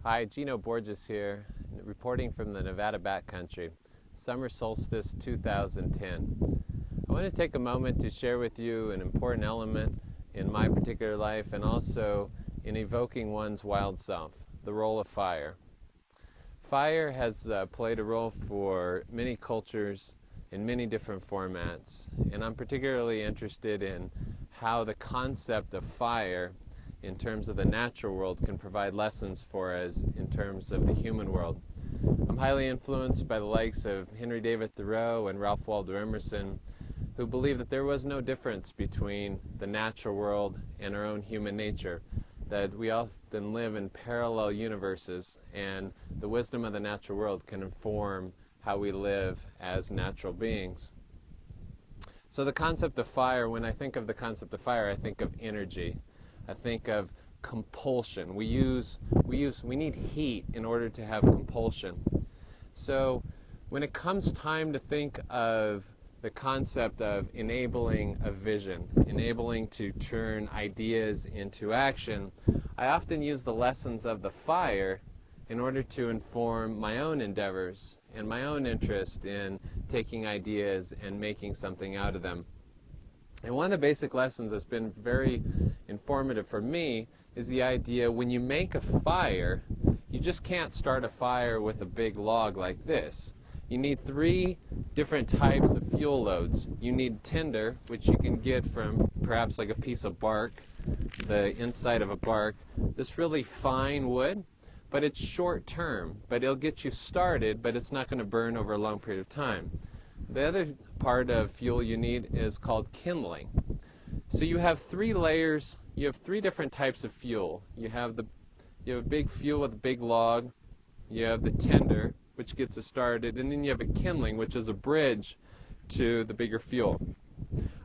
Hi, Gino Borges here, reporting from the Nevada backcountry, summer solstice 2010. I want to take a moment to share with you an important element in my particular life and also in evoking one's wild self, the role of fire. Fire has played a role for many cultures in many different formats, and I'm particularly interested in how the concept of fire in terms of the natural world can provide lessons for us in terms of the human world. I'm highly influenced by the likes of Henry David Thoreau and Ralph Waldo Emerson, who believe that there was no difference between the natural world and our own human nature, that we often live in parallel universes, and the wisdom of the natural world can inform how we live as natural beings. So the concept of fire, when I think of the concept of fire, I think of energy. I think of compulsion. We need heat in order to have compulsion. So when it comes time to think of the concept of enabling a vision, enabling to turn ideas into action, I often use the lessons of the fire in order to inform my own endeavors and my own interest in taking ideas and making something out of them. And one of the basic lessons that's been very informative for me is the idea when you make a fire, you just can't start a fire with a big log like this. You need 3 different types of fuel loads. You need tinder, which you can get from perhaps like a piece of bark, the inside of a bark. This really fine wood, but it's short term, but it'll get you started, but it's not going to burn over a long period of time. The other part of fuel you need is called kindling. So you have 3 layers, you have 3 different types of fuel. You have a big fuel with a big log, you have the tinder, which gets us started, and then you have a kindling, which is a bridge to the bigger fuel.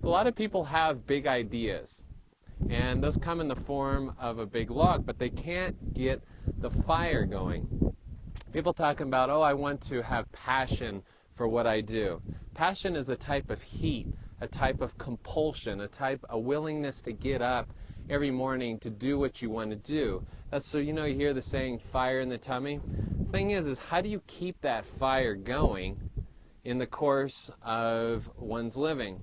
A lot of people have big ideas, and those come in the form of a big log, but they can't get the fire going. People talking about, oh, I want to have passion for what I do. Passion is a type of heat, a type of compulsion, a willingness to get up every morning to do what you want to do. That's so you hear the saying, fire in the tummy. The thing is how do you keep that fire going in the course of one's living?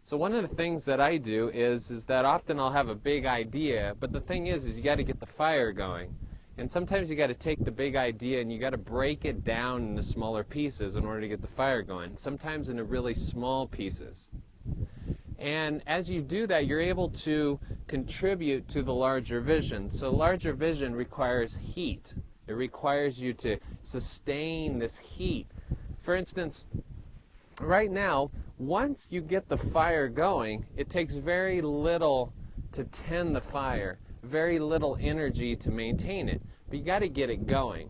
So one of the things that I do is that often I'll have a big idea, but the thing is you got to get the fire going. And sometimes you got to take the big idea and you got to break it down into smaller pieces in order to get the fire going, sometimes into really small pieces. And as you do that, you're able to contribute to the larger vision. So larger vision requires heat. It requires you to sustain this heat. For instance, right now, once you get the fire going, it takes very little to tend the fire, very little energy to maintain it, but you got to get it going.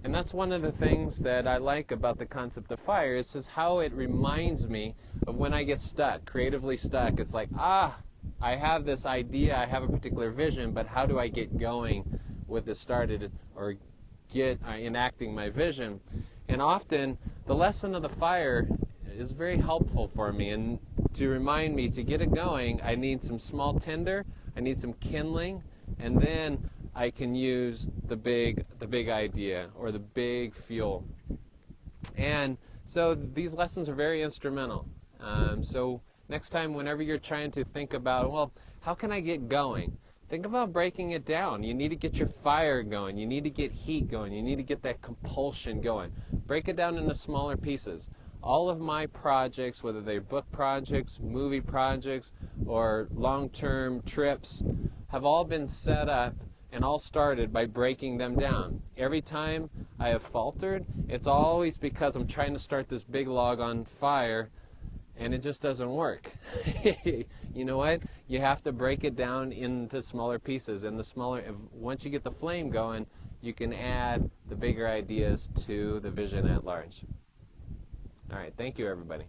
And that's one of the things that I like about the concept of fire, is just how it reminds me of when I get stuck, creatively stuck. It's like, I have this idea, I have a particular vision, but how do I get going with this started or get enacting my vision? And often the lesson of the fire is very helpful for me, and to remind me to get it going, I need some small tinder, I need some kindling, and then I can use the big idea or the big fuel. And so these lessons are very instrumental. So next time, whenever you're trying to think about, well, how can I get going? Think about breaking it down. You need to get your fire going. You need to get heat going. You need to get that compulsion going. Break it down into smaller pieces. All of my projects, whether they're book projects, movie projects, or long-term trips, have all been set up and all started by breaking them down. Every time I have faltered, it's always because I'm trying to start this big log on fire and it just doesn't work. You know what? You have to break it down into smaller pieces, and once you get the flame going, you can add the bigger ideas to the vision at large. All right, thank you, everybody.